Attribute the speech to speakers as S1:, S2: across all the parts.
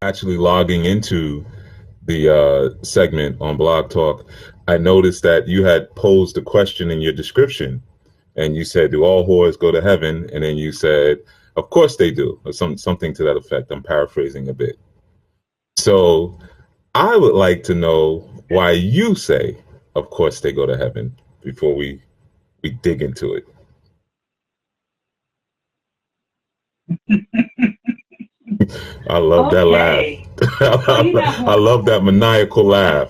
S1: actually logging into the segment on Blog Talk, I noticed that you had posed a question in your description, and you said, "Do all whores go to heaven?" And then you said, "Of course they do," or something to that effect. I'm paraphrasing a bit. So I would like to know why you say, "Of course they go to heaven," before we dig into it. I love that laugh. I love that maniacal laugh.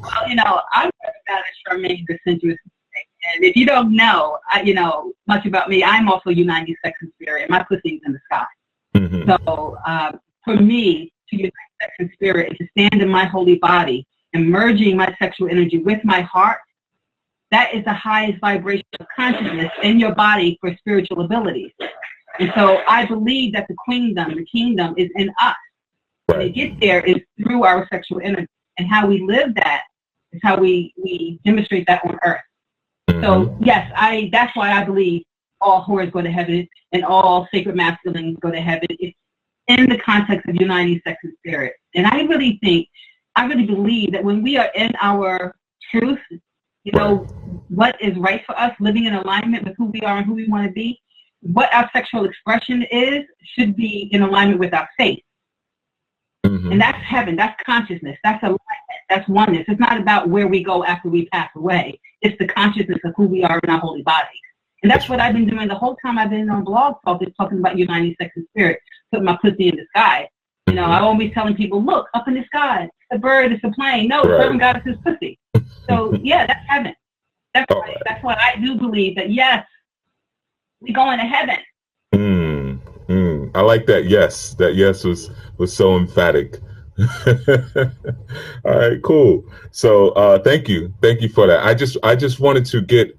S2: Well, I'm Charmaine, the Sensuous. And if you don't know, much about me, I'm also uniting sex and spirit. My pussy's in the sky. Mm-hmm. So for me, to unite sex and spirit is to stand in my holy body and merging my sexual energy with my heart. That is the highest vibration of consciousness in your body for spiritual abilities. And so I believe that the kingdom is in us. When it gets there is through our sexual energy. And how we live that is how we demonstrate that on earth. Mm-hmm. So yes, that's why I believe all whores go to heaven and all sacred masculines go to heaven. It's in the context of uniting sex and spirit. And I really believe that when we are in our truth, what is right for us, living in alignment with who we are and who we want to be, what our sexual expression is should be in alignment with our faith. Mm-hmm. And that's heaven, that's consciousness, that's alignment, that's oneness. It's not about where we go after we pass away. It's the consciousness of who we are in our holy bodies. And that's what I've been doing the whole time I've been on Blog Talk, is talking about uniting sex and spirit, putting my pussy in the sky. I'm always telling people, look, up in the sky, it's a bird, it's a plane. No, the servant goddess is pussy. So yeah, that's heaven. That's why I do believe that, yes, we're going to heaven.
S1: I like that yes. That yes was so emphatic. All right, cool. So thank you for that. I just wanted to get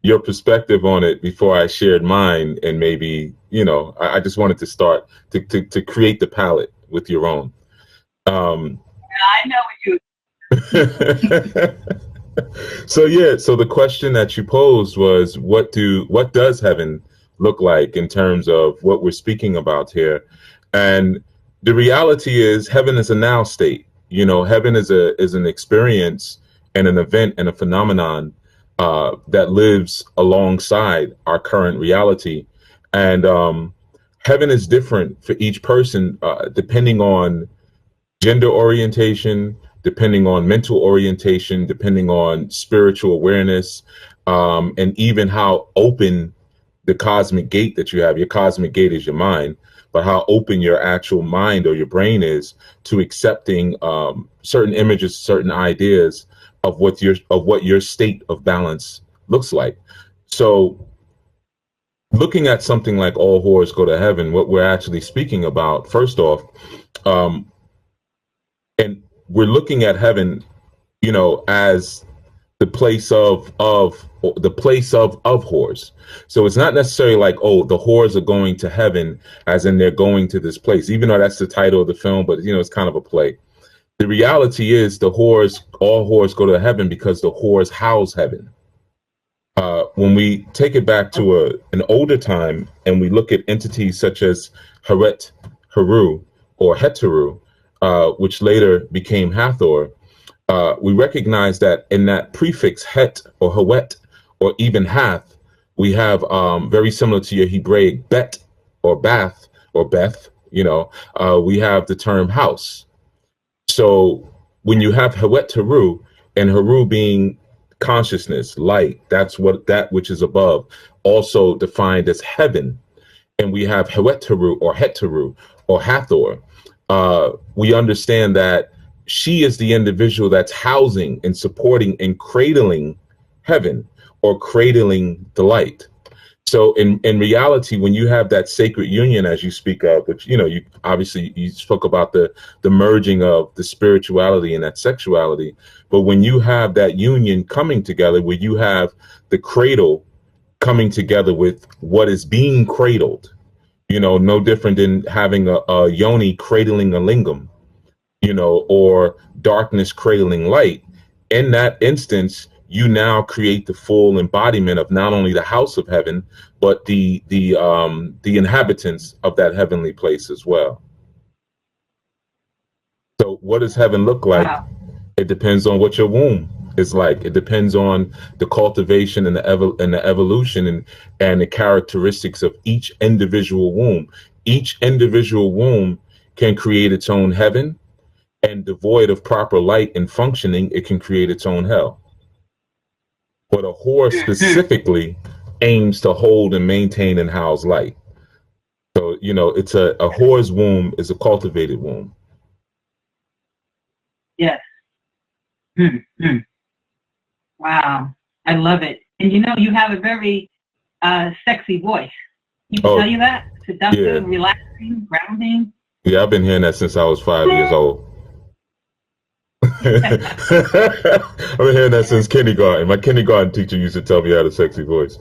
S1: your perspective on it before I shared mine, and maybe I just wanted to start to create the palette with your own.
S2: I know you.
S1: So the question that you posed was, what does heaven look like in terms of what we're speaking about here? And the reality is, heaven is a now state. Heaven is an experience and an event and a phenomenon that lives alongside our current reality. And heaven is different for each person, depending on gender orientation, depending on mental orientation, depending on spiritual awareness, and even how open the cosmic gate that you have. Your cosmic gate is your mind, but how open your actual mind or your brain is to accepting certain images, certain ideas of what your state of balance looks like. So looking at something like all whores go to heaven, what we're actually speaking about, first off, and we're looking at heaven, as the place of whores. So it's not necessarily like, oh, the whores are going to heaven, as in they're going to this place, even though that's the title of the film, but it's kind of a play. The reality is all whores go to heaven because the whores house heaven. When we take it back to an older time and we look at entities such as Heret, Heru, or Heteru, which later became Hathor, we recognize that in that prefix Het or Hawet or even Hath, we have very similar to your Hebraic Bet or Bath or Beth, we have the term house. So when you have Hawet Heru, and Heru being consciousness, light, that which is above, also defined as heaven, and we have Hawet Heru or Heteru or Hathor, we understand that she is the individual that's housing and supporting and cradling heaven or cradling the light. So in reality, when you have that sacred union, as you speak of, which, you obviously you spoke about the merging of the spirituality and that sexuality. But when you have that union coming together, where you have the cradle coming together with what is being cradled, no different than having a yoni cradling a lingam, or darkness cradling light. In that instance, you now create the full embodiment of not only the house of heaven, but the inhabitants of that heavenly place as well. So what does heaven look like?
S2: Wow.
S1: It depends on what your womb is like. It depends on the cultivation and the evolution and the characteristics of each individual womb. Each individual womb can create its own heaven, and devoid of proper light and functioning, it can create its own hell. But a whore specifically aims to hold and maintain and house light. So, you know, it's a whore's womb is a cultivated womb.
S2: Yes. Mm-hmm. Wow. I love it. And you know, you have a very sexy voice. You can tell you that? Seductive, relaxing, grounding.
S1: Yeah, I've been hearing that since I was 5 years old. I've been hearing that since kindergarten. My kindergarten teacher used to tell me I had a sexy voice.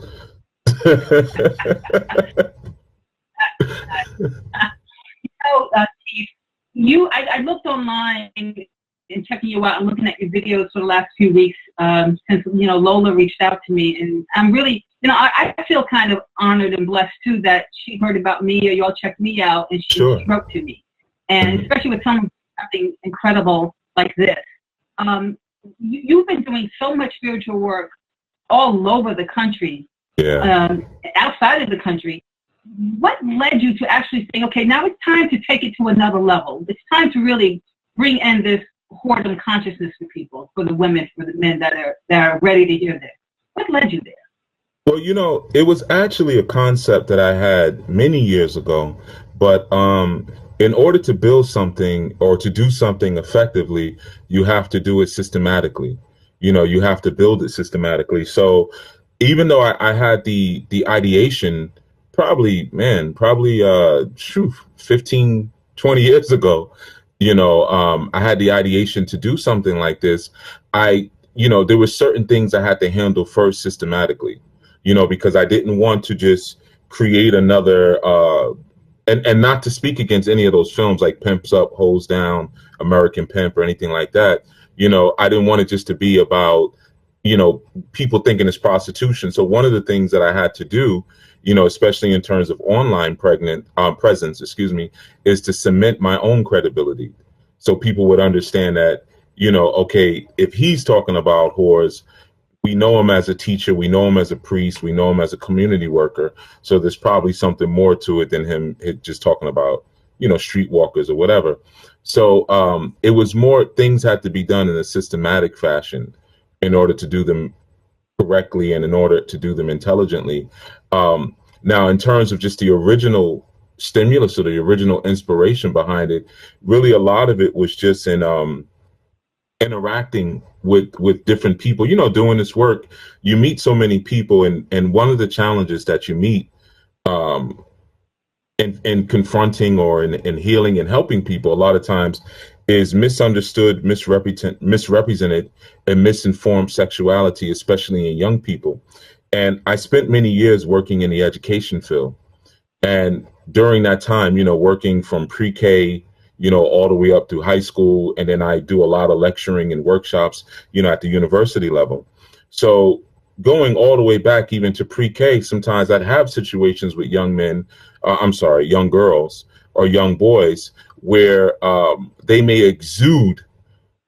S2: I looked online and checking you out and looking at your videos for the last few weeks since, you know, Lola reached out to me. And I'm really, you know, I feel kind of honored and blessed, too, that she heard about me or y'all checked me out and she wrote to me. And especially with something incredible like this. You've been doing so much spiritual work all over the country, outside of the country. What led you to actually saying, okay, now it's time to take it to another level? It's time to really bring in this whoredom consciousness for people, for the women, for the men that are ready to hear this. What led you there?
S1: Well, you know, it was actually a concept that I had many years ago, but in order to build something or to do something effectively, you have to do it systematically. You know, you have to build it systematically. So even though I had the ideation probably 15, 20 years ago, you know, I had the ideation to do something like this. There were certain things I had to handle first systematically, you know, because I didn't want to just create another and not to speak against any of those films like Pimps Up, Hoes Down, American Pimp, or anything like that. You know, I didn't want it just to be about, you know, people thinking it's prostitution. So one of the things that I had to do, you know, especially in terms of online presence, is to cement my own credibility. So people would understand that, you know, okay, if he's talking about whores, we know him as a teacher, we know him as a priest, we know him as a community worker. So there's probably something more to it than him just talking about, you know, streetwalkers or whatever. So it was more things had to be done in a systematic fashion in order to do them correctly and in order to do them intelligently. Now, in terms of just the original stimulus or the original inspiration behind it, really a lot of it was just in interacting with different people. You know, doing this work, you meet so many people, and one of the challenges that you meet in confronting or in healing and helping people a lot of times is misunderstood, misrepresented, and misinformed sexuality, especially in young people. And I spent many years working in the education field. And during that time, you know, working from pre-K, you know, all the way up through high school. And then I do a lot of lecturing and workshops, you know, at the university level. So going all the way back even to pre-K, sometimes I'd have situations with young girls or young boys where they may exude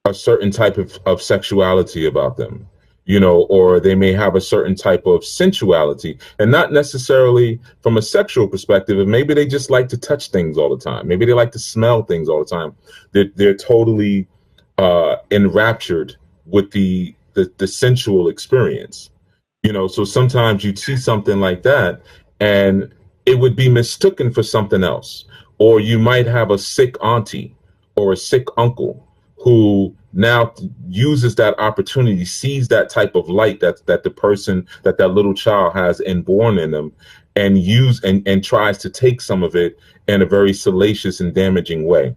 S1: a certain type of sexuality about them, you know, or they may have a certain type of sensuality, and not necessarily from a sexual perspective. And maybe they just like to touch things all the time. Maybe they like to smell things all the time. They're totally enraptured with the sensual experience, you know. So sometimes you'd see something like that and it would be mistaken for something else. Or you might have a sick auntie or a sick uncle who now uses that opportunity, sees that type of light that the person, that little child has inborn in them, and tries to take some of it in a very salacious and damaging way.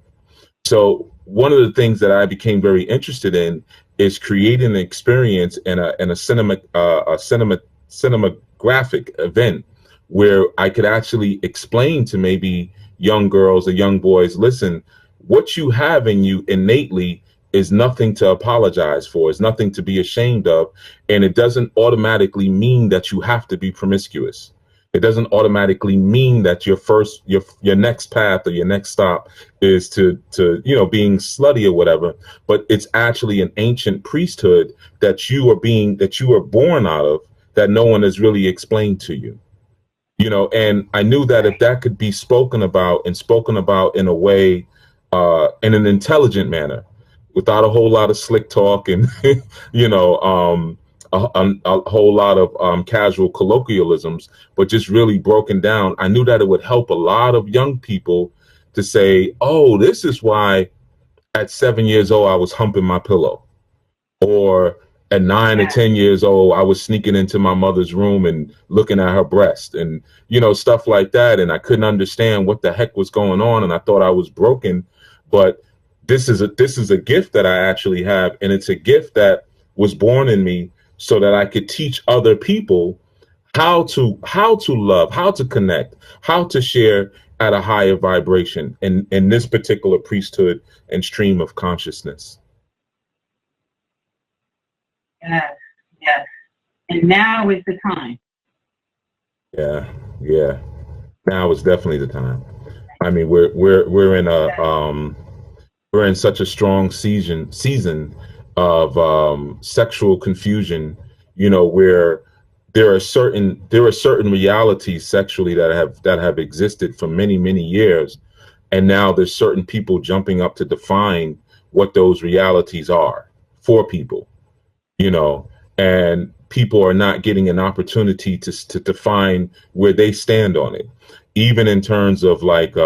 S1: So one of the things that I became very interested in is creating an experience in a cinematographic event where I could actually explain to maybe young girls or young boys, listen, what you have in you innately is nothing to apologize for. It's nothing to be ashamed of. And it doesn't automatically mean that you have to be promiscuous. It doesn't automatically mean that your next path or your next stop is to being slutty or whatever. But it's actually an ancient priesthood that you are born out of, that no one has really explained to you. And I knew that if that could be spoken about in a way, in an intelligent manner, without a whole lot of slick talk and, a whole lot of casual colloquialisms, but just really broken down, I knew that it would help a lot of young people to say, oh, this is why at 7 years old, I was humping my pillow, or at 9 or 10 years old, I was sneaking into my mother's room and looking at her breast and, stuff like that. And I couldn't understand what the heck was going on. And I thought I was broken. But this is a gift that I actually have. And it's a gift that was born in me so that I could teach other people how to love, how to connect, how to share at a higher vibration in this particular priesthood and stream of consciousness.
S2: Yes. And now is the time.
S1: Yeah. Now is definitely the time. I mean, we're in such a strong season of sexual confusion, where there are certain realities sexually that have existed for many, many years, and now there's certain people jumping up to define what those realities are for people. And people are not getting an opportunity to define where they stand on it, even in terms of like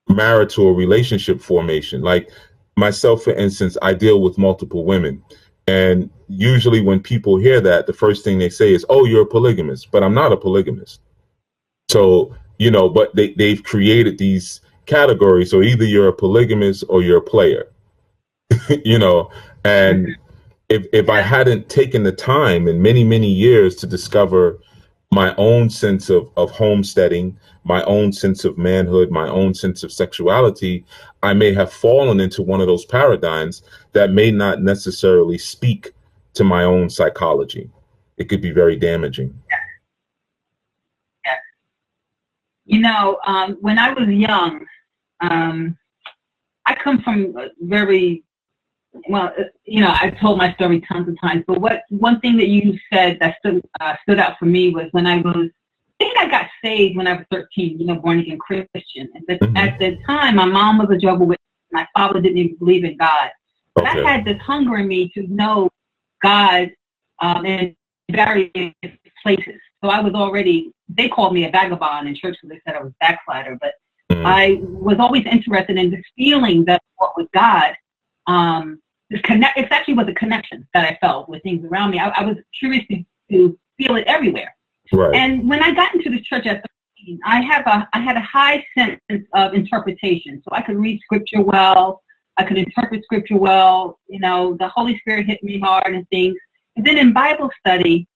S1: marital relationship formation. Like myself, for instance, I deal with multiple women. And usually when people hear that, the first thing they say is, oh, you're a polygamist. But I'm not a polygamist. So, but they've created these categories. So either you're a polygamist or you're a player, and if I hadn't taken the time in many, many years to discover my own sense of homesteading, my own sense of manhood, my own sense of sexuality, I may have fallen into one of those paradigms that may not necessarily speak to my own psychology. It could be very damaging.
S2: Yeah. When I was young, I come from a very, I've told my story tons of times, but one thing that you said that stood out for me was when I got saved when I was 13, born again Christian. And at the time, my mom was a Jehovah's Witness. My father didn't even believe in God. But I had this hunger in me to know God in various places. So I was they called me a vagabond in church because they said I was a backslider. But I was always interested in this feeling that what was God. It actually was a connection that I felt with things around me. I was curious to feel it everywhere.
S1: Right.
S2: And when I got into the church at 13, I had a high sense of interpretation. So I could read scripture well. I could interpret scripture well. The Holy Spirit hit me hard and things. And then in Bible study,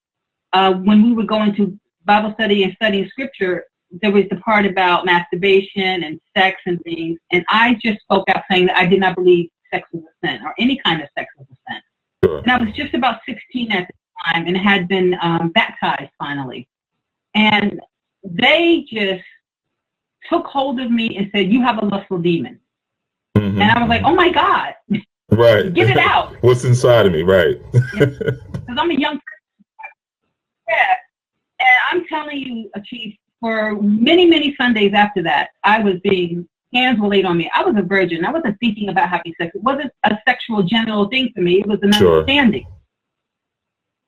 S2: when we would go into Bible study and studying scripture, there was the part about masturbation and sex and things. And I just spoke out saying that I did not believe sex was a sin or any kind of sex was a sin. Sure. And I was just about 16 at the time and had been baptized finally. And they just took hold of me and said, you have a lustful demon. Mm-hmm. And I was like, oh my God.
S1: Right.
S2: Get it out.
S1: What's inside of me, right?
S2: Because I'm a young person. Yeah. And I'm telling you, Chief, for many, many Sundays after that, I was being hands were laid on me. I was a virgin. I wasn't thinking about having sex. It wasn't a sexual general thing for me. It was an understanding.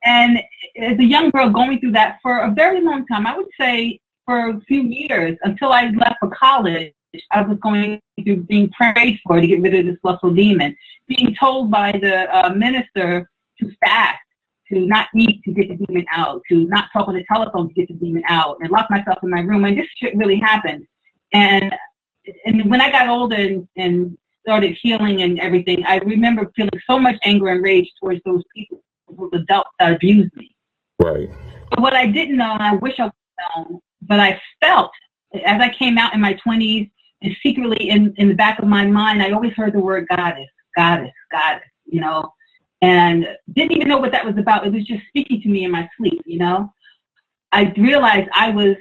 S2: And as a young girl going through that for a very long time, I would say for a few years until I left for college, I was going through being prayed for to get rid of this lustful demon, being told by the minister to fast, to not eat to get the demon out, to not talk on the telephone to get the demon out, and lock myself in my room. And this shit really happened. And when I got older and started healing and everything, I remember feeling so much anger and rage towards those people, those adults that abused me.
S1: Right.
S2: But what I didn't know, and I wish I would have known, but I felt as I came out in my 20s, and secretly in the back of my mind, I always heard the word goddess, goddess, and didn't even know what that was about. It was just speaking to me in my sleep, I realized I was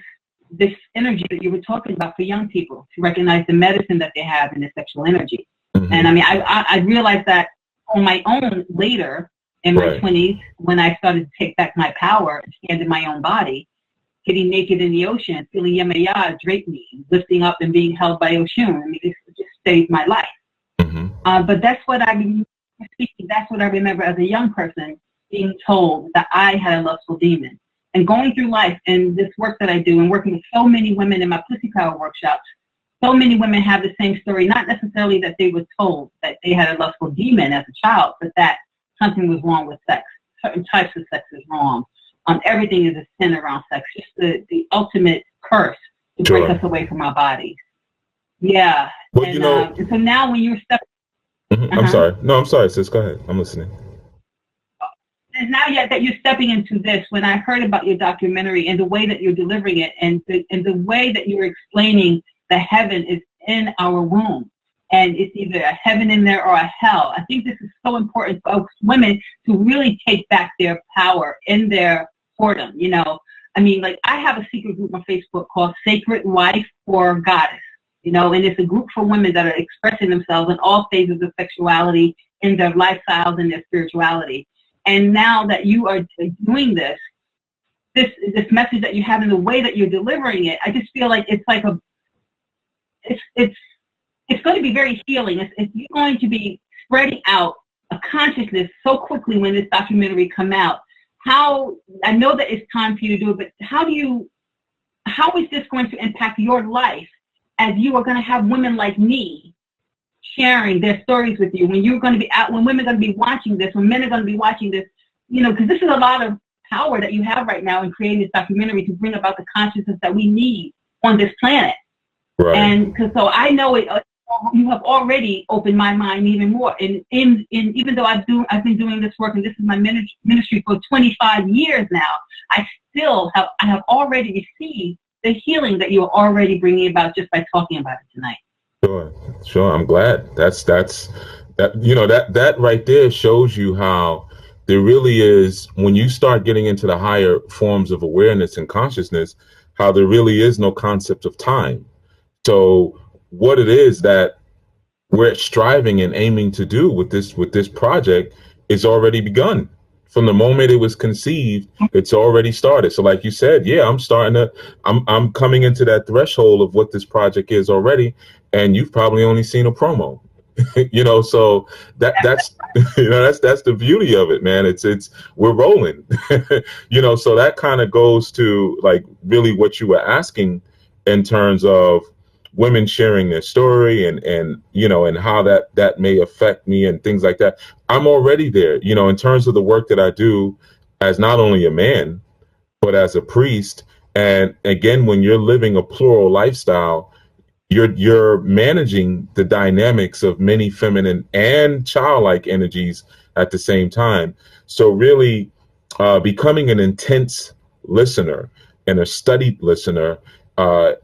S2: this energy that you were talking about for young people, to recognize the medicine that they have in their sexual energy. Mm-hmm. And I realized that on my own later in my 20s, when I started to take back my power and stand in my own body, getting naked in the ocean, feeling Yemaya drape me, lifting up and being held by Oshun. It just saved my life. Mm-hmm. But that's what that's what I remember as a young person, being told that I had a lustful demon. And going through life and this work that I do and working with so many women in my Pussy Power workshops, so many women have the same story, not necessarily that they were told that they had a lustful demon as a child, but that something was wrong with sex. Certain types of sex is wrong. Everything is a sin around sex, just the ultimate curse to break us away from our bodies. Yeah.
S1: Well,
S2: and so now when you're stepping...
S1: Mm-hmm. I'm sorry. No, I'm sorry, sis. Go ahead. I'm listening.
S2: And now that you're stepping into this, when I heard about your documentary and the way that you're delivering it and the way that you're explaining that heaven is in our womb and it's either a heaven in there or a hell, I think this is so important for women to really take back their power in their whoredom. I have a secret group on Facebook called Sacred Wife or Goddess, and it's a group for women that are expressing themselves in all phases of sexuality, in their lifestyles and their spirituality. And now that you are doing this message that you have and the way that you're delivering it, I just feel like it's like it's going to be very healing. You're going to be spreading out a consciousness so quickly when this documentary come out. How, I know that it's time for you to do it, but how is this going to impact your life as you are going to have women like me sharing their stories with you, when you're going to be out, when women are going to be watching this, when men are going to be watching this, because this is a lot of power that you have right now in creating this documentary to bring about the consciousness that we need on this planet. Right. And so I know you have already opened my mind even more. And even though I've been doing this work, and this is my ministry for 25 years now, I have already received the healing that you're already bringing about just by talking about it tonight.
S1: Sure. I'm glad. That right there shows you how there really is, when you start getting into the higher forms of awareness and consciousness, how there really is no concept of time. So what it is that we're striving and aiming to do with this project is already begun. From the moment it was conceived, it's already started. So like you said, I'm coming into that threshold of what this project is already. And you've probably only seen a promo, so that's the beauty of it, man. It's we're rolling, so that kind of goes to like really what you were asking in terms of women sharing their story and how that may affect me and things like that. I'm already there, in terms of the work that I do as not only a man, but as a priest. And again, when you're living a plural lifestyle, you're managing the dynamics of many feminine and childlike energies at the same time. So really becoming an intense listener and a studied listener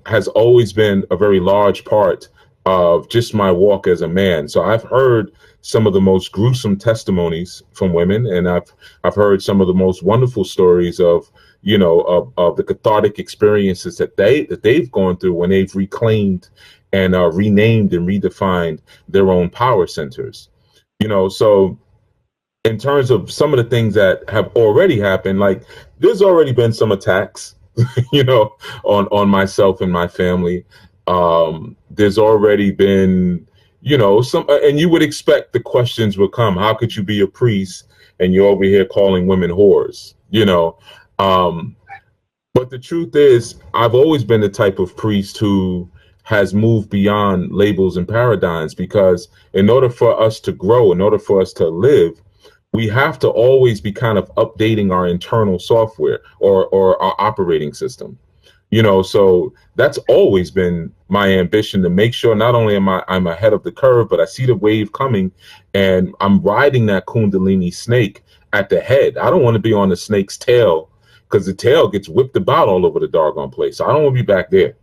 S1: has always been a very large part of just my walk as a man. So I've heard some of the most gruesome testimonies from women, and I've heard some of the most wonderful stories of of the cathartic experiences that they've gone through when they've reclaimed and renamed and redefined their own power centers. So in terms of some of the things that have already happened, like there's already been some attacks, on myself and my family. There's already been, some, and you would expect the questions would come. How could you be a priest and you're over here calling women whores? But the truth is, I've always been the type of priest who has moved beyond labels and paradigms, because in order for us to grow, in order for us to live, we have to always be kind of updating our internal software or our operating system. So that's always been my ambition, to make sure not only I'm ahead of the curve, but I see the wave coming and I'm riding that Kundalini snake at the head. I don't want to be on the snake's tail, because the tail gets whipped about all over the doggone place. So I don't want to be back there.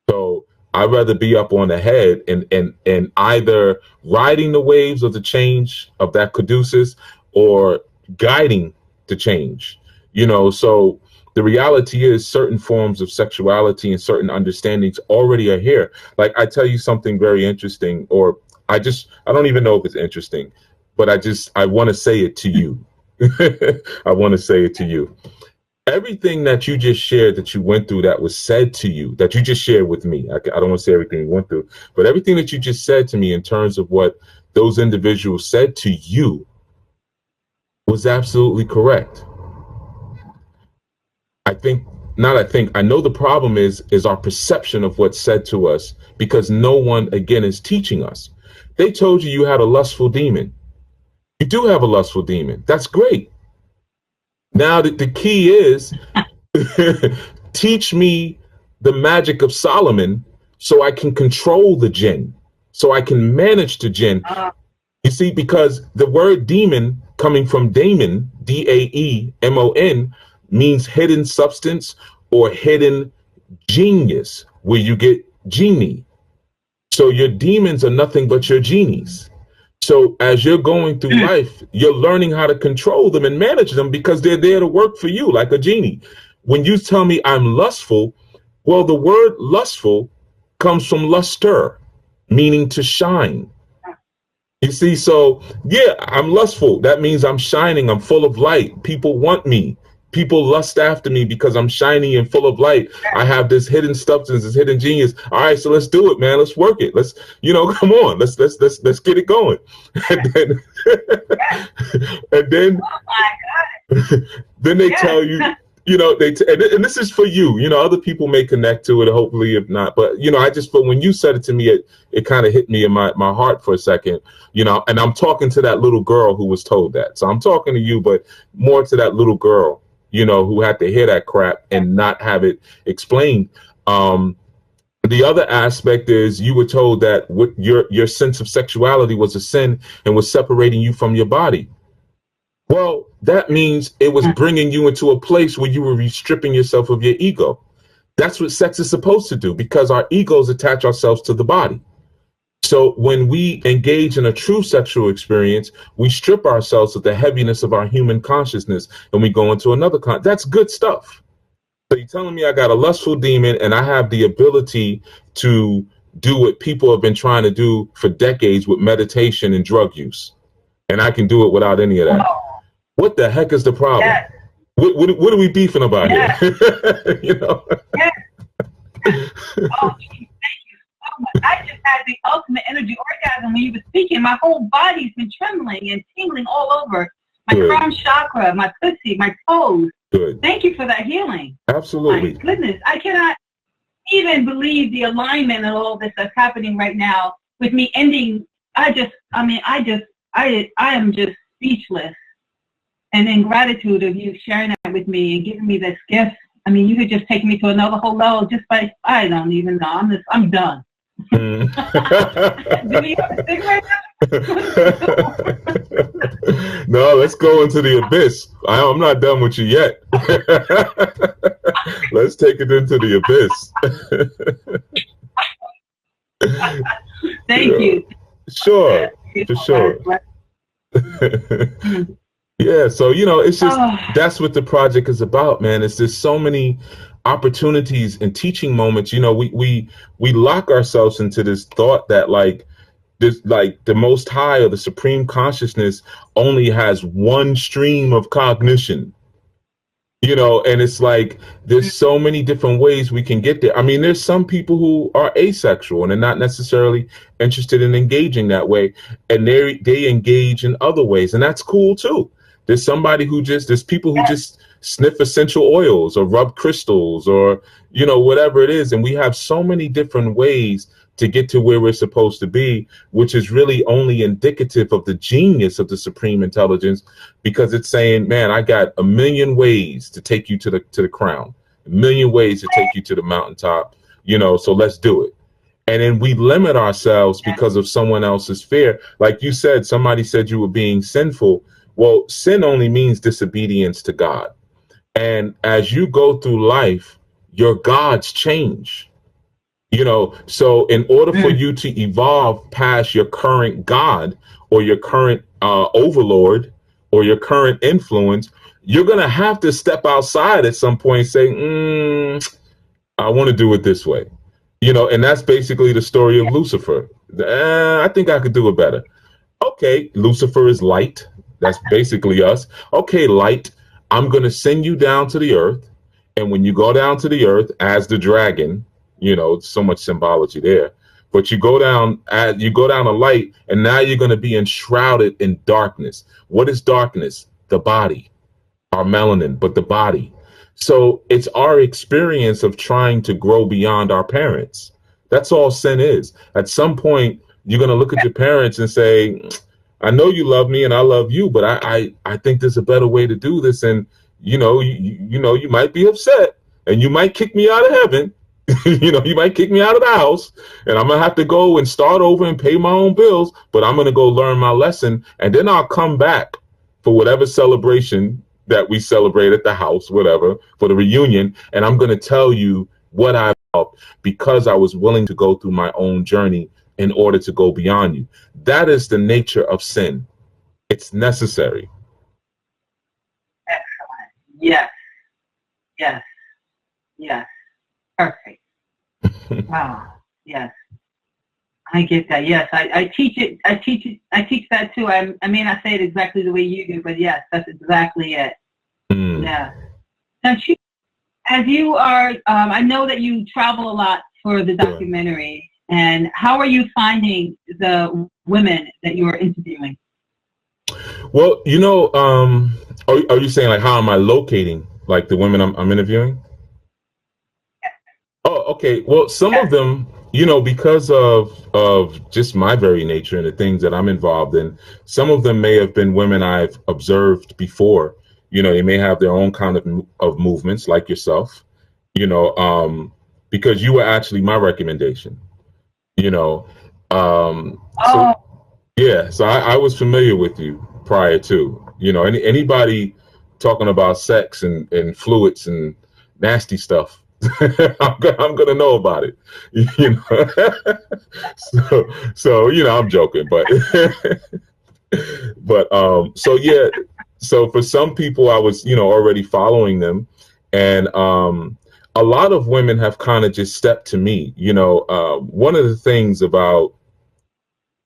S1: So I'd rather be up on the head and either riding the waves of the change of that caduceus or guiding the change, so the reality is certain forms of sexuality and certain understandings already are here. Like, I tell you something very interesting, or I don't even know if it's interesting, but I want to say it to you. I want to say it to you. Everything that you just shared, that you went through, that was said to you, that you just shared with me. I don't want to say everything you went through, but everything that you just said to me in terms of what those individuals said to you was absolutely correct. I know the problem is our perception of what's said to us, because no one, again, is teaching us. They told you had a lustful demon. You do have a lustful demon. That's great. Now the key is teach me the magic of Solomon so I can control the jinn, so I can manage the jinn. You see, because the word demon, coming from daemon, Daemon, means hidden substance or hidden genius, where you get genie. So your demons are nothing but your genies. So as you're going through life, you're learning how to control them and manage them, because they're there to work for you like a genie. When you tell me I'm lustful, well, the word lustful comes from luster, meaning to shine. You see, so yeah, I'm lustful. That means I'm shining. I'm full of light. People want me. People lust after me because I'm shiny and full of light. I have this hidden substance, this hidden genius. All right, so let's do it, man. Let's work it. Let's, come on. Let's get it going. And then they tell you, and this is for you. Other people may connect to it, hopefully, if not. But but when you said it to me, it kind of hit me in my heart for a second. And I'm talking to that little girl who was told that. So I'm talking to you, but more to that little girl, who had to hear that crap and not have it explained. The other aspect is you were told that your sense of sexuality was a sin and was separating you from your body. Well, that means it was bringing you into a place where you were stripping yourself of your ego. That's what sex is supposed to do, because our egos attach ourselves to the body. So when we engage in a true sexual experience, we strip ourselves of the heaviness of our human consciousness and we go into another that's good stuff. So you're telling me I got a lustful demon and I have the ability to do what people have been trying to do for decades with meditation and drug use, and I can do it without any of that. What the heck is the problem? Yes. What are we beefing about here?
S2: Yes. Oh, thank you so much. I just had the ultimate energy orgasm when you were speaking. My whole body's been trembling and tingling all over. My crown chakra, my pussy, my toes.
S1: Good.
S2: Thank you for that healing.
S1: Absolutely.
S2: My goodness, I cannot even believe the alignment and all this that's happening right now with me ending. I am just speechless. And in gratitude of you sharing that with me and giving me this gift. I mean, you could just take me to another whole level just by, I don't even know. I'm done. Do you have a cigarette?
S1: No, let's go into the abyss. I'm not done with you yet. Let's take it into the abyss.
S2: Thank you.
S1: Sure, for sure. Yeah, so it's just that's what the project is about, man. It's just so many opportunities and teaching moments. We lock ourselves into this thought that the Most High or the Supreme Consciousness only has one stream of cognition. And it's like there's so many different ways we can get there. I mean, there's some people who are asexual and they're not necessarily interested in engaging that way, and they engage in other ways, and that's cool too. There's people who just sniff essential oils or rub crystals or, whatever it is. And we have so many different ways to get to where we're supposed to be, which is really only indicative of the genius of the Supreme Intelligence, because it's saying, man, I got a million ways to take you to the crown, a million ways to take you to the mountaintop, so let's do it. And then we limit ourselves because of someone else's fear. Like you said, somebody said you were being sinful. Well, sin only means disobedience to God. And as you go through life, your gods change. You know, so in order for you to evolve past your current God or your current overlord or your current influence, you're going to have to step outside at some point and say, I want to do it this way. You know, and that's basically the story of Lucifer. I think I could do it better. Okay, Lucifer is light. That's basically us. Okay, light, I'm going to send you down to the earth. And when you go down to the earth as the dragon, you know, so much symbology there. But you go down a light, and now you're going to be enshrouded in darkness. What is darkness? The body, our melanin, but the body. So it's our experience of trying to grow beyond our parents. That's all sin is. At some point, you're going to look at your parents and say, I know you love me and I love you, but I think there's a better way to do this. And, you know, you might be upset and you might kick me out of heaven. You know, you might kick me out of the house and I'm going to have to go and start over and pay my own bills, but I'm going to go learn my lesson. And then I'll come back for whatever celebration that we celebrate at the house, whatever, for the reunion. And I'm going to tell you what I felt because I was willing to go through my own journey in order to go beyond you. That is the nature of sin. It's necessary.
S2: Excellent. Yes. Yes. Yes. Perfect. Wow. Yes. I get that. Yes. I teach it. I teach that too. I may not say it exactly the way you do, but yes, that's exactly it. Yeah. Now, as you are, I know that you travel a lot for the documentary. And how are you finding the women that you are interviewing?
S1: Well, you know, are you saying like how am I locating like the women I'm interviewing?
S2: Yes.
S1: Oh, okay. Well, some of them, you know, because of just my very nature and the things that I'm involved in, some of them may have been women I've observed before. You know, they may have their own kind of movements like yourself, you know, because you were actually my recommendation. You know, so yeah, so I was familiar with you prior to, you know, anybody talking about sex and fluids and nasty stuff, I'm gonna know about it, you know. so you know, I'm joking, but so yeah, so for some people, I was, you know, already following them, and a lot of women have kind of just stepped to me. You know, one of the things about,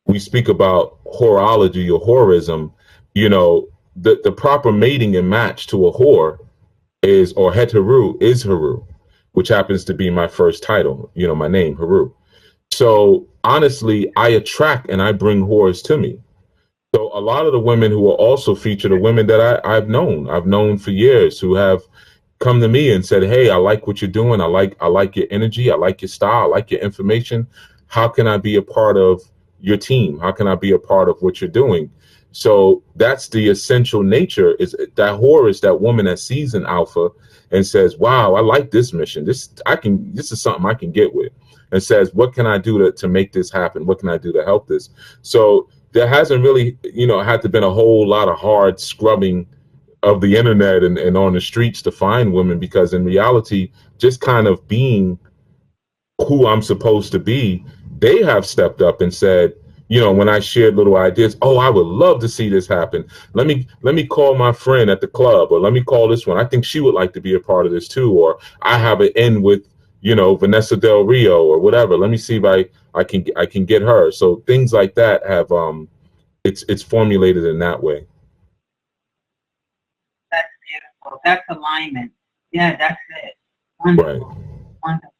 S1: we speak about horology or horism, you know, the proper mating and match to a whore is, or heteru is Heru, which happens to be my first title, you know, my name, Heru. So honestly, I attract and I bring whores to me. So a lot of the women who are also featured are women that I've known for years, who have come to me and said, hey, I like what you're doing. I like your energy. I like your style. I like your information. How can I be a part of your team? How can I be a part of what you're doing? So that's the essential nature, is that whore is that woman that sees an alpha and says, wow, I like this mission. This is something I can get with, and says, what can I do to make this happen? What can I do to help this? So there hasn't really, you know, had to been a whole lot of hard scrubbing of the internet and on the streets to find women, because in reality, just kind of being who I'm supposed to be, they have stepped up and said, you know, when I shared little ideas, oh, I would love to see this happen. Let me call my friend at the club, or let me call this one. I think she would like to be a part of this too. Or I have an in with, you know, Vanessa Del Rio or whatever. Let me see if I can get her. So things like that have it's formulated in that way.
S2: That's beautiful. That's alignment. Yeah, that's it. Wonderful.
S1: Right.
S2: Wonderful.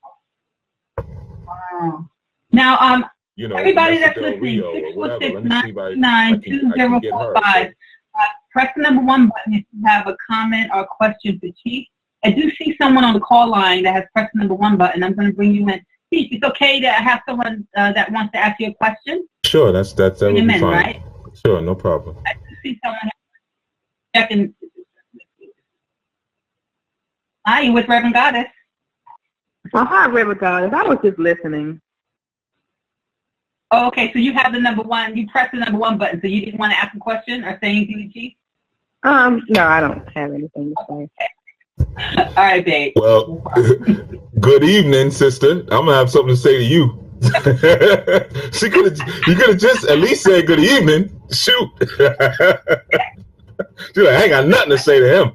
S2: Wow. Now,
S1: you know,
S2: everybody that's listening, 646-992-045. Press the number 1 button if you have a comment or question for Chief. I do see someone on the call line that has pressed the number 1 button. I'm going to bring you in. Chief, it's okay to have someone that wants to ask you a question?
S1: Sure, that would be fine.
S2: Right?
S1: Sure, no problem.
S2: I do see someone checking. Hi, you with Reverend Goddess?
S3: Oh, hi, Reverend Goddess. I was just listening.
S2: Oh, okay, so you have the number 1. You pressed the number 1 button, so you didn't want to ask a question or say anything to Chief?
S3: No, I don't have anything to say.
S2: Okay. All right, babe.
S1: Well, Good evening, sister. I'm gonna have something to say to you. You could have just at least said good evening. Shoot. She's like, I ain't got nothing to say to him.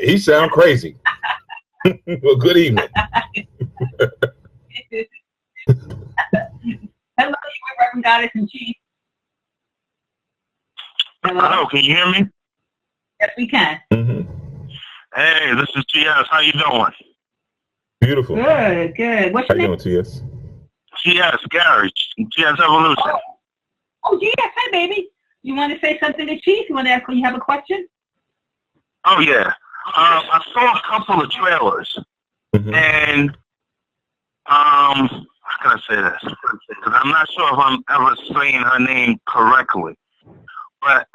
S1: He sound crazy. Well, good evening.
S2: Hello, Reverend Goddess in Chief.
S4: Hello, can you hear me?
S2: Yes, we can.
S1: Mm-hmm.
S4: Hey, this is TS. How you doing?
S1: Beautiful.
S2: Good. What's
S1: How
S2: your
S1: you
S2: name?
S1: doing, TS?
S4: TS, Gary. TS Evolution.
S2: Oh, yes. Hi, baby. You want to say something to Chief? You want to ask when you have a question?
S4: Oh, yeah. I saw a couple of trailers, and how can I say this? Because I'm not sure if I'm ever saying her name correctly. But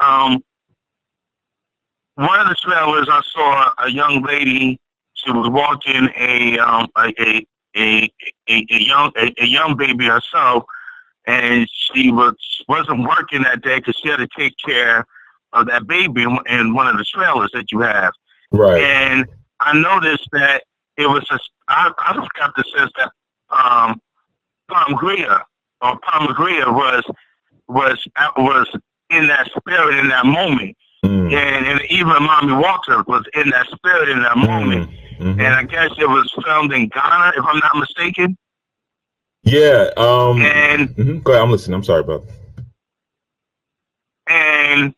S4: one of the trailers, I saw a young lady. She was walking a young baby herself, and she wasn't working that day because she had to take care of that baby in one of the trailers that you have.
S1: Right.
S4: And I noticed that it was I just got the sense that Pomegria was in that spirit in that moment. And even Mommy Walker was in that spirit in that moment. And I guess it was filmed in Ghana, if I'm not mistaken.
S1: Yeah.
S4: And
S1: go ahead, I'm listening. I'm sorry, brother.
S4: And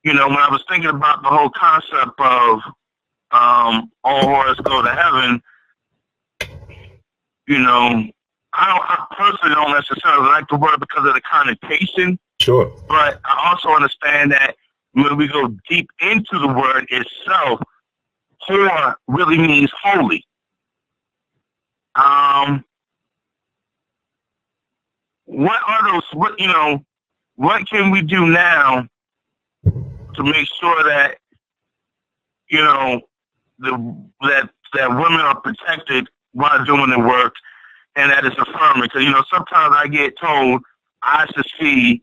S4: when I was thinking about the whole concept of all whores go to heaven, I personally don't necessarily like the word because of the connotation.
S1: Sure.
S4: But I also understand that when we go deep into the word itself, whore really means holy. What are those? What can we do now to make sure that that women are protected while doing the work, and that is affirming? Because sometimes I get told I should see,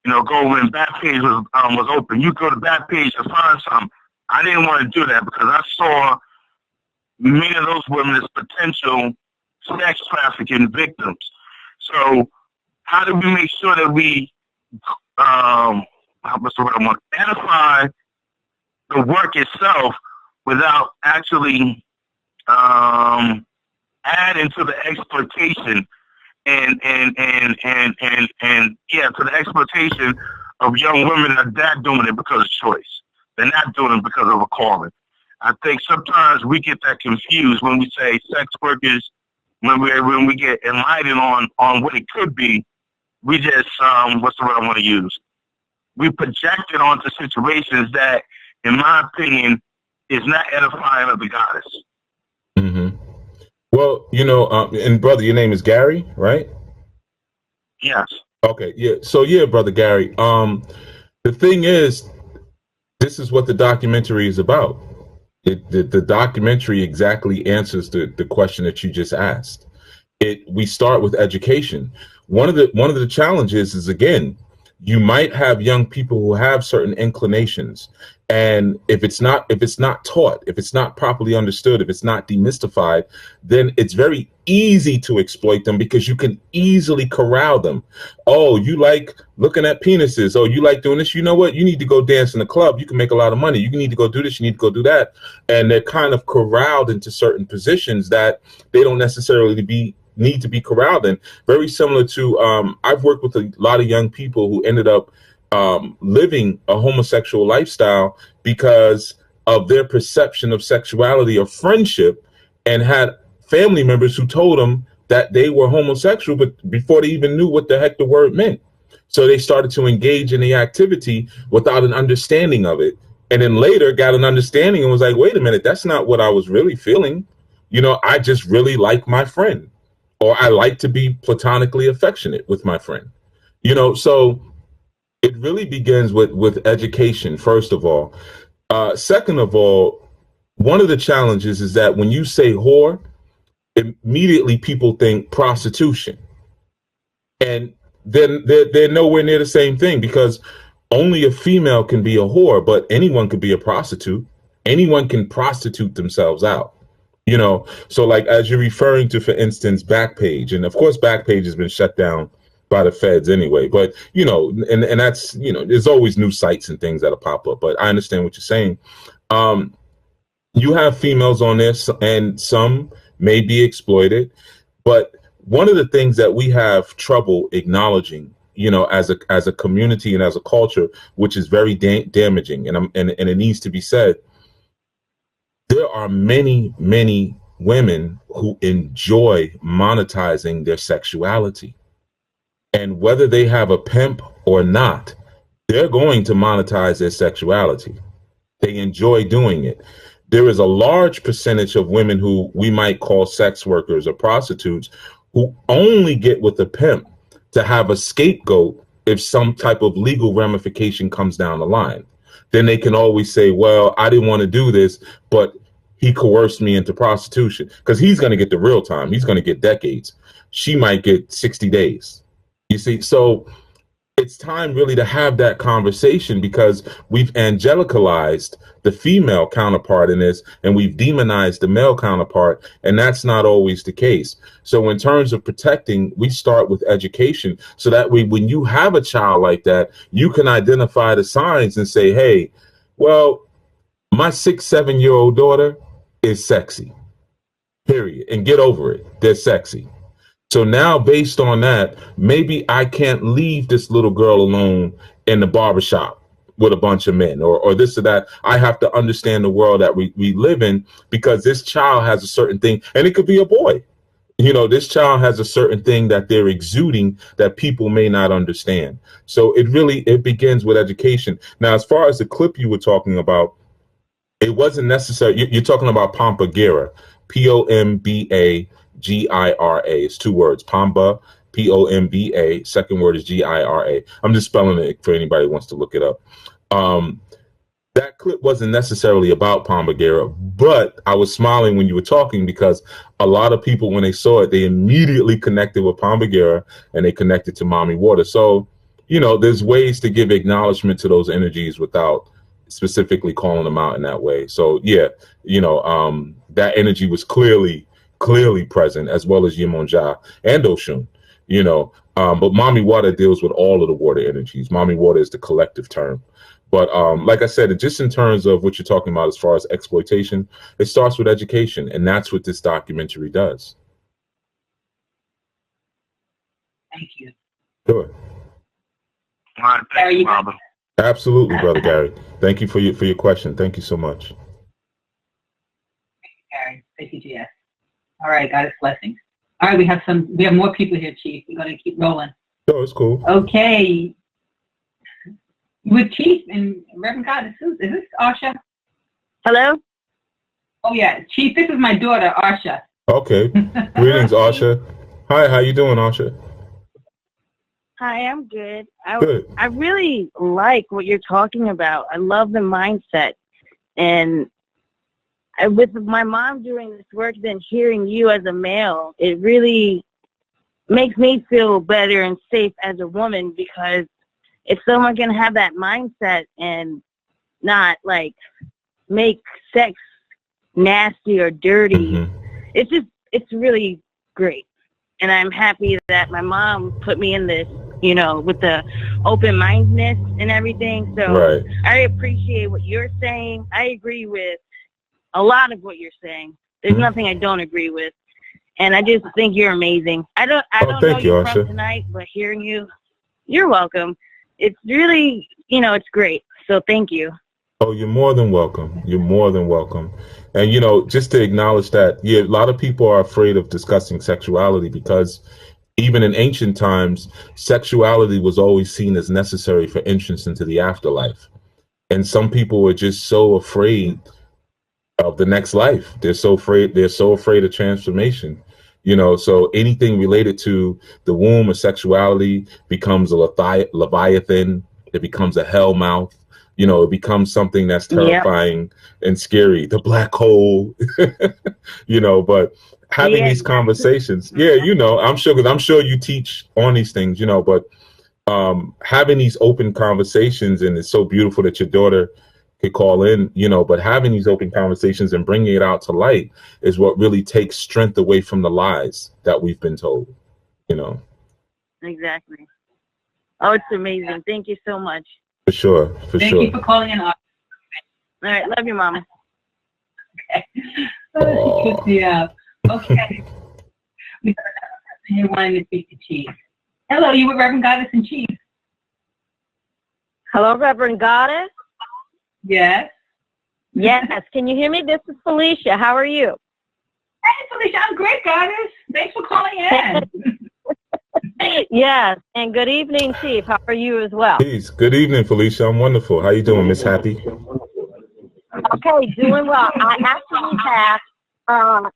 S4: go when Backpage was open. You go to Backpage to find something. I didn't want to do that because I saw many of those women as potential sex trafficking victims. So how do we make sure that we edify the work itself without actually adding to the exploitation and to the exploitation of young women that are not doing it because of choice. They're not doing it because of a calling. I think sometimes we get that confused when we say sex workers, when we get enlightened on what it could be. We just what's the word I want to use? We project it onto situations that, in my opinion, is not edifying of the goddess.
S1: Mm-hmm. Well, and brother, your name is Gary, right?
S4: Yes.
S1: Okay. Yeah. So yeah, brother Gary. The thing is, this is what the documentary is about. The documentary exactly answers the question that you just asked. We start with education. One of the challenges is, again, you might have young people who have certain inclinations, and if it's not taught, if it's not properly understood, if it's not demystified, then it's very easy to exploit them because you can easily corral them. Oh, you like looking at penises. Oh, you like doing this. You know what? You need to go dance in the club. You can make a lot of money. You need to go do this. You need to go do that. And they're kind of corralled into certain positions that they don't necessarily need to be corralled in. Very similar to I've worked with a lot of young people who ended up living a homosexual lifestyle because of their perception of sexuality or friendship, and had family members who told them that they were homosexual, but before they even knew what the heck the word meant. So they started to engage in the activity without an understanding of it, and then later got an understanding and was like, wait a minute, that's not what I was really feeling. I just really like my friend, or I like to be platonically affectionate with my friend. So it really begins with education, first of all. Second of all, one of the challenges is that when you say whore, immediately people think prostitution. And then they're nowhere near the same thing, because only a female can be a whore, but anyone could be a prostitute. Anyone can prostitute themselves out. You know, so like as you're referring to, for instance, Backpage, and of course Backpage has been shut down by the feds anyway, but you know, and that's, you know, there's always new sites and things that'll pop up, but I understand what you're saying. You have females on this and some may be exploited, but one of the things that we have trouble acknowledging, you know, as a community and as a culture, which is very damaging, and it needs to be said, there are many women who enjoy monetizing their sexuality, and whether they have a pimp or not, they're going to monetize their sexuality. They enjoy doing it. There is a large percentage of women who we might call sex workers or prostitutes who only get with a pimp to have a scapegoat if some type of legal ramification comes down the line. Then they can always say, well, I didn't want to do this, but he coerced me into prostitution, because he's going to get the real time. He's going to get decades. She might get 60 days. You see, so it's time really to have that conversation, because we've angelicalized the female counterpart in this and we've demonized the male counterpart, and that's not always the case. So in terms of protecting, we start with education, so that way when you have a child like that, you can identify the signs and say, hey, well, my 6-7-year-old daughter is sexy, period, and get over it. They're sexy. So now, based on that, maybe I can't leave this little girl alone in the barbershop with a bunch of men, or this or that. I have to understand the world that we live in, because this child has a certain thing, and it could be a boy. You know, this child has a certain thing that they're exuding that people may not understand. So it begins with education. Now, as far as the clip you were talking about, it wasn't necessary. You're talking about Pombagira, Pombagira. It's 2 words, Pomba, Pomba. Second word is Gira. I'm just spelling it for anybody who wants to look it up. That clip wasn't necessarily about Pombagira, but I was smiling when you were talking, because a lot of people, when they saw it, they immediately connected with Pombagira and they connected to Mommy Water. So, you know, there's ways to give acknowledgement to those energies without specifically calling them out in that way. So yeah, you know, that energy was clearly present, as well as Yemonja and Oshun, you know, but Mommy Water deals with all of the water energies. Mommy Water is the collective term. But like I said, just in terms of what you're talking about as far as exploitation, it starts with education, and that's what this documentary does.
S2: Thank you.
S1: Sure.
S4: All right, thank you, Barbara.
S1: Absolutely, Brother Gary. Thank you for your question. Thank you so much.
S2: Thank you, Gary. Thank you, GS. All right, Goddess blessings. All right, we have more people here, Chief. We're going to keep rolling.
S1: Oh, it's cool.
S2: Okay. With Chief and Reverend Goddess, is this Arsha?
S3: Hello?
S2: Oh, yeah. Chief, this is my daughter, Arsha.
S1: Okay. Greetings, Arsha. Hi, how you doing, Arsha?
S3: Hi, I'm good.
S1: Good.
S3: I really like what you're talking about. I love the mindset. And with my mom doing this work, then hearing you as a male, it really makes me feel better and safe as a woman, because if someone can have that mindset and not like make sex nasty or dirty, it's really great. And I'm happy that my mom put me in this, you know, with the open-mindedness and everything. So
S1: right.
S3: I appreciate what you're saying. I agree with a lot of what you're saying. There's nothing I don't agree with. And I just think you're amazing. I don't know you from tonight, but hearing you, you're welcome. It's really, you know, it's great. So thank you.
S1: Oh, you're more than welcome. You're more than welcome. And, you know, just to acknowledge that, yeah, a lot of people are afraid of discussing sexuality, because even in ancient times, sexuality was always seen as necessary for entrance into the afterlife. And some people were just so afraid of the next life. They're so afraid of transformation. You know, so anything related to the womb or sexuality becomes a Leviathan. It becomes a hell mouth. You know, it becomes something that's terrifying and scary. The black hole, you know, but having these conversations, you know, I'm sure you teach on these things, you know, but having these open conversations, and it's so beautiful that your daughter could call in, you know, but having these open conversations and bringing it out to light is what really takes strength away from the lies that we've been told, you know.
S3: Exactly. Oh, it's amazing. Thank you so much.
S1: For sure.
S2: Thank you for calling in.
S3: All right. Love you, Mama.
S2: Okay. Oh, yeah. Okay. We got another person here wanting to speak to Chief. Hello, you were Reverend Goddess and Chief.
S3: Hello, Reverend Goddess.
S2: Yes.
S3: Yes. Can you hear me? This is Felicia. How are you?
S2: Hey, Felicia. I'm great, Goddess. Thanks for calling in.
S3: Yes. And good evening, Chief. How are you as well?
S1: Please. Good evening, Felicia. I'm wonderful. How you doing, Miss Happy?
S3: Okay, doing well. I actually have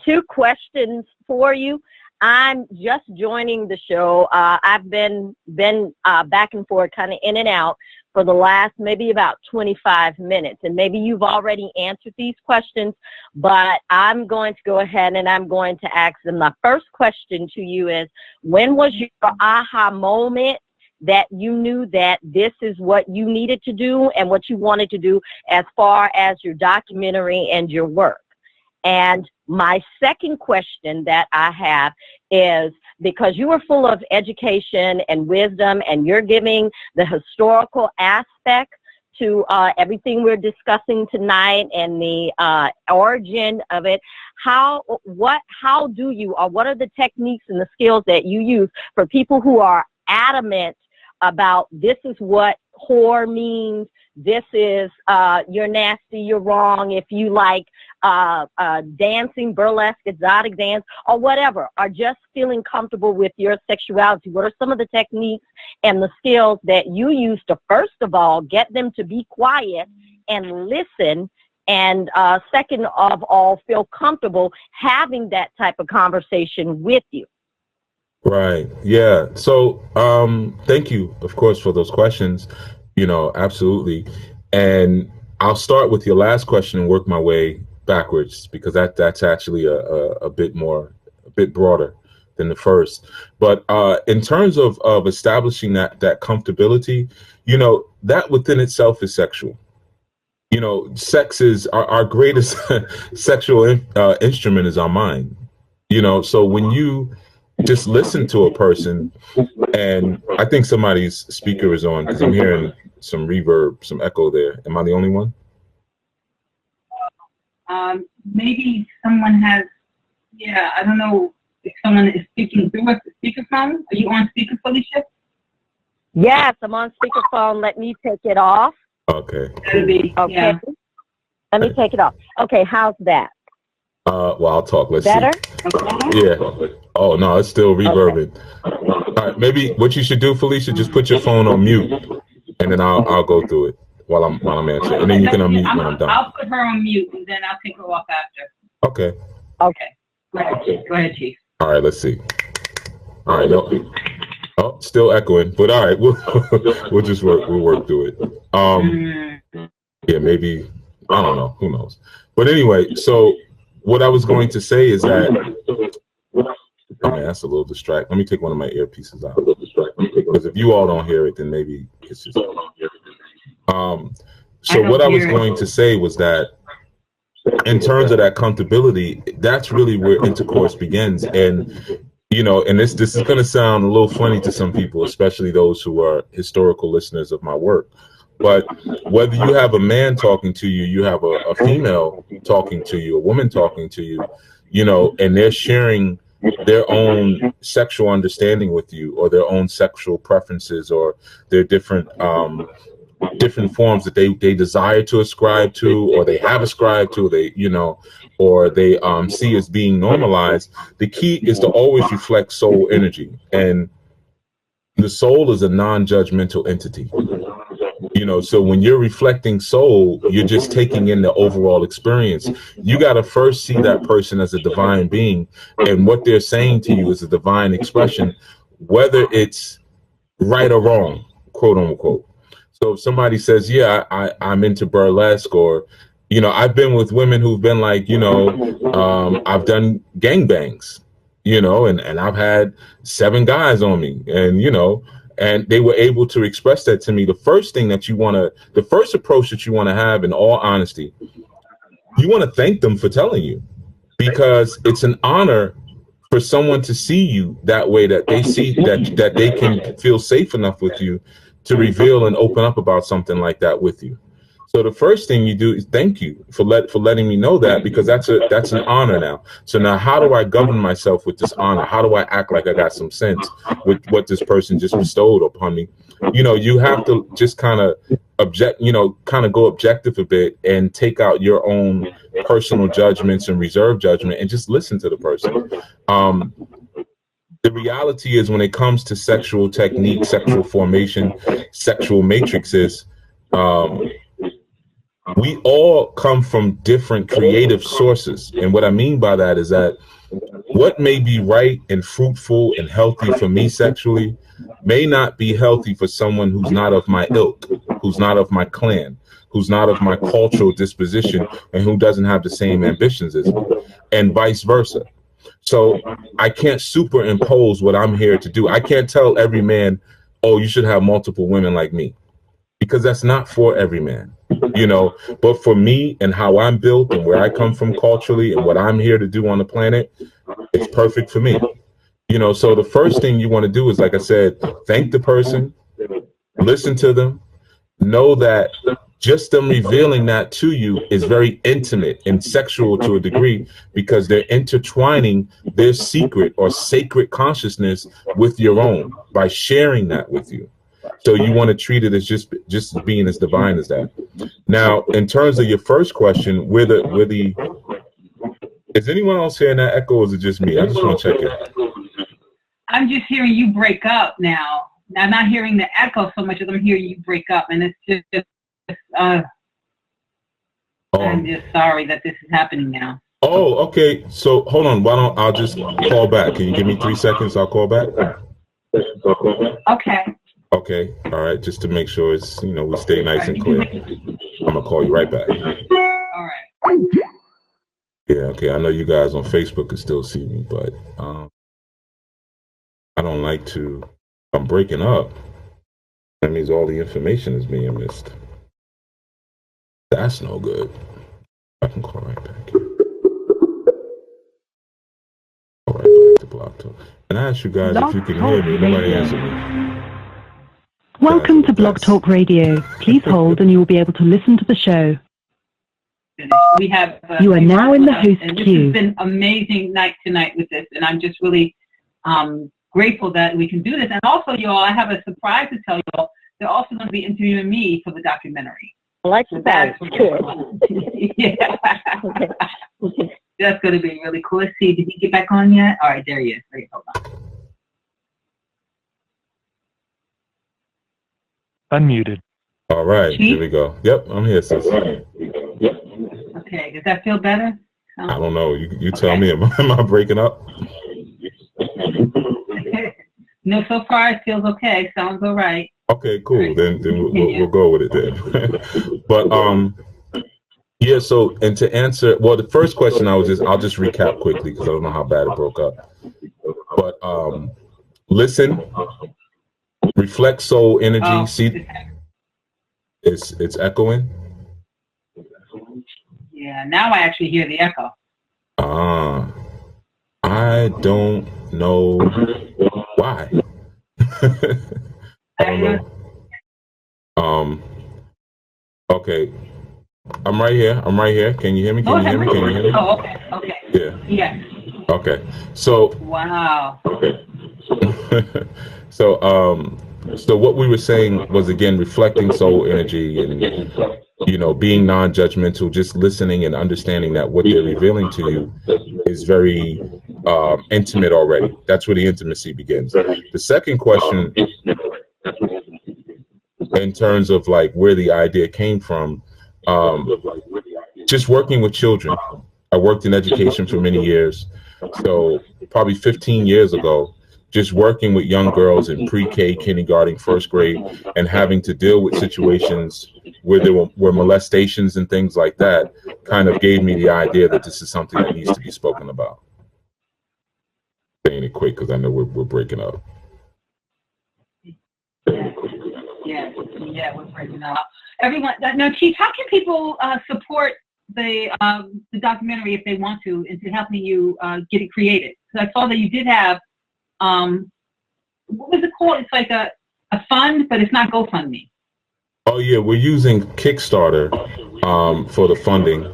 S3: 2 questions for you. I'm just joining the show. I've been back and forth, kind of in and out for the last maybe about 25 minutes. And maybe you've already answered these questions, but I'm going to go ahead and I'm going to ask them. My first question to you is, when was your aha moment that you knew that this is what you needed to do and what you wanted to do as far as your documentary and your work? And my second question that I have is, because you are full of education and wisdom and you're giving the historical aspect to everything we're discussing tonight and the origin of it, how do you, or what are the techniques and the skills that you use for people who are adamant about this is what whore means, this is you're nasty, you're wrong, if you like dancing, burlesque, exotic dance, or whatever, are just feeling comfortable with your sexuality? What are some of the techniques and the skills that you use to, first of all, get them to be quiet and listen, and second of all, feel comfortable having that type of conversation with you?
S1: Right. Yeah. So thank you, of course, for those questions. You know, absolutely. And I'll start with your last question and work my way backwards, because that's actually a bit broader than the first. But in terms of establishing that comfortability, you know, that within itself is sexual. You know, sex is our greatest sexual instrument is our mind. You know, so when you just listen to a person, and I think somebody's speaker is on because I'm hearing some reverb, some echo there. Am I the only one?
S2: Maybe someone has, I don't know if someone is speaking through a speakerphone. Are you on speaker, Felicia?
S3: Yes, I'm on speakerphone. Let me take it off.
S1: Okay.
S2: That'll be,
S3: okay.
S2: Yeah.
S3: Let me take it off. Okay, how's that?
S1: Well, I'll talk. Let's
S3: Better?
S1: see. Yeah. Oh no, it's still reverbing. Okay. All right. Maybe what you should do, Felicia, just put your phone on mute, and then I'll go through it while I'm answering, and then you can unmute when I'm done.
S2: I'll put her on mute, and then I'll take her off after.
S1: Okay.
S2: Okay. Go ahead, Chief.
S1: All right. Let's see. All right. No. Oh, still echoing, but all right. We'll just work. We'll work through it. Yeah. Maybe. I don't know. Who knows? But anyway, so. What I was going to say is that, oh man, that's a little distract. Let me take one of my earpieces out, because if you all don't hear it, then maybe it's just. So what I was going to say was that, in terms of that comfortability, that's really where intercourse begins. And you know, and this is going to sound a little funny to some people, especially those who are historical listeners of my work. But whether you have a man talking to you, you have a female talking to you, a woman talking to you, you know, and they're sharing their own sexual understanding with you, or their own sexual preferences, or their different forms that they desire to ascribe to, or they have ascribed to, or they see as being normalized. The key is to always reflect soul energy, and the soul is a non-judgmental entity. You know, so when you're reflecting soul, you're just taking in the overall experience. You got to first see that person as a divine being, and what they're saying to you is a divine expression, whether it's right or wrong, quote unquote. So if somebody says, yeah, I'm into burlesque, or, you know, I've been with women who've been like, you know, I've done gangbangs, you know, and I've had 7 guys on me, and, you know, and they were able to express that to me. The first approach that you want to have, in all honesty, you want to thank them for telling you, because it's an honor for someone to see you that way, that they see that they can feel safe enough with you to reveal and open up about something like that with you. So the first thing you do is thank you for letting me know that, because that's an honor now. So now, how do I govern myself with this honor? How do I act like I got some sense with what this person just bestowed upon me? You have to just kind of go objective a bit and take out your own personal judgments and reserve judgment and just listen to the person. The reality is, when it comes to sexual technique, sexual formation, sexual matrices, we all come from different creative sources. And what I mean by that is that what may be right and fruitful and healthy for me sexually may not be healthy for someone who's not of my ilk, who's not of my clan, who's not of my cultural disposition, and who doesn't have the same ambitions as me, and vice versa. So I can't superimpose what I'm here to do. I can't tell every man, oh, you should have multiple women like me, because that's not for every man, but for me and how I'm built and where I come from culturally and what I'm here to do on the planet, it's perfect for me. So the first thing you want to do is, like I said, thank the person, listen to them, know that just them revealing that to you is very intimate and sexual to a degree, because they're intertwining their secret or sacred consciousness with your own by sharing that with you. So you want to treat it as just being as divine as that. Now, in terms of your first question, is anyone else hearing that echo, or is it just me? I just want to check it.
S2: I'm just hearing you break up now. I'm not hearing the echo so much as I'm hearing you break up, and it's just I'm just sorry that this is happening now.
S1: Oh, okay. So hold on. I'll just call back. Can you give me 3 seconds? I'll call back.
S2: Okay.
S1: Okay. All right. Just to make sure it's, we stay nice and clear. I'm going to call you right back.
S2: All right.
S1: Yeah. Okay. I know you guys on Facebook can still see me, but I don't like to, I'm breaking up. That means all the information is being missed. That's no good. I can call right back. Call right back to Block Talk. And I ask you guys if you can hear me. Nobody answer me.
S5: Welcome to Blog Talk Radio. Please hold and you will be able to listen to the show.
S2: We have.
S5: You are now in the host
S2: and
S5: queue.
S2: This has been amazing night tonight with this, and I'm just really grateful that we can do this. And also, y'all, I have a surprise to tell y'all. They're also going to be interviewing me for the documentary.
S3: I like that. Good.
S2: Yeah. That's going to be really cool. Let's see. Did he get back on yet? All right, there he is. Wait, hold on.
S6: Unmuted.
S1: All right, here we go. Yep, I'm here, sis.
S2: Okay, does that feel better?
S1: I don't know. You tell me. Am I breaking up?
S2: No, so far it feels okay. Sounds all right.
S1: Okay, cool. Then we'll go with it then. But yeah. So, and to answer, well, the first question I'll just recap quickly because I don't know how bad it broke up. But listen, reflect soul energy.
S2: Oh,
S1: see, it's echoing.
S2: Yeah. Now I actually hear the echo.
S1: I don't know why. I don't know. Okay. I'm right here. Can you hear me? Can you hear me?
S2: Oh, okay.
S1: Yeah.
S2: Yes.
S1: Okay. So.
S2: Wow.
S1: Okay. So what we were saying was, again, reflecting soul energy and, being non-judgmental, just listening and understanding that what they're revealing to you is very intimate already. That's where the intimacy begins. The second question, in terms of like where the idea came from, just working with children. I worked in education for many years. So probably 15 years ago, just working with young girls in pre-K, kindergarten, first grade, and having to deal with situations where there were molestations and things like that kind of gave me the idea that this is something that needs to be spoken about. Saying it quick because I know we're breaking up.
S2: Yeah, we're breaking out. Everyone, now, Chief, how can people support the documentary if they want to into helping you get it created? Because I saw that you did have, what was it called? It's like a fund, but it's not GoFundMe.
S1: Oh yeah, we're using Kickstarter for the funding.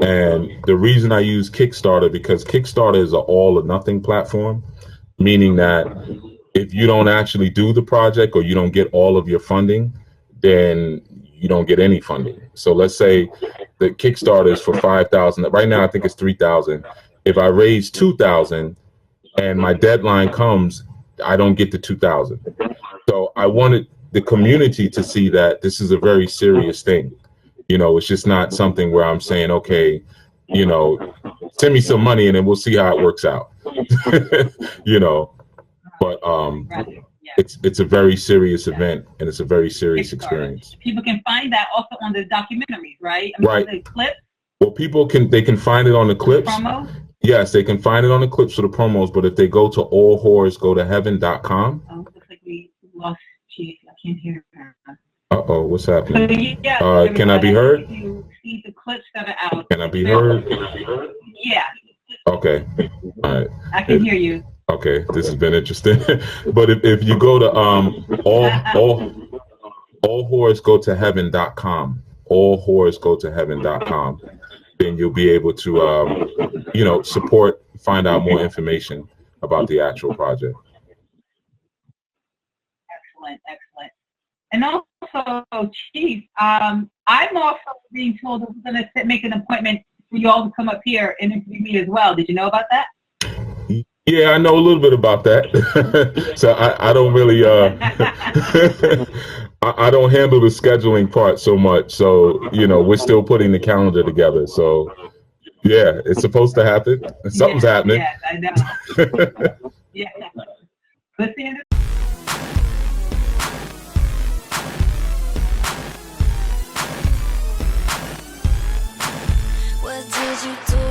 S1: And the reason I use Kickstarter, because Kickstarter is an all or nothing platform, meaning that if you don't actually do the project or you don't get all of your funding, then you don't get any funding. So let's say the Kickstarter is for 5,000. Right now, I think it's 3,000. If I raise 2,000 and my deadline comes, I don't get the 2,000. So I wanted the community to see that this is a very serious thing. You know, it's just not something where I'm saying, okay, you know, send me some money and then we'll see how it works out. You know, but it's a very serious event and it's a very serious experience.
S2: People can find that also on the documentaries, right? I mean,
S1: right.
S2: The clips.
S1: Well, they can find it on the clips.
S2: Promo?
S1: Yes, they can find it on the clips for the promos, but if they go to allwhoresgotoheaven.com.
S2: Oh, looks like we lost Chief. I can't hear her.
S1: Uh-oh, what's happening?
S2: So,
S1: can I be heard?
S2: You see the clips that are out.
S1: Can I be heard?
S2: Yeah.
S1: Okay. All right.
S2: I can hear you.
S1: Okay, this has been interesting. But if you go to allwhoresgotoheaven.com, allwhoresgotoheaven.com, then you'll be able to support, find out more information about the actual project.
S2: Excellent. And also, Chief, I'm also being told that we're going to make an appointment for you all to come up here and interview me as well. Did you know about that?
S1: Yeah, I know a little bit about that. So I don't really, I don't handle the scheduling part so much. So, you know, we're still putting the calendar together. So, yeah, it's supposed to happen. Something's happening.
S2: Yes, I know. Yeah. Listen.
S6: What did you do?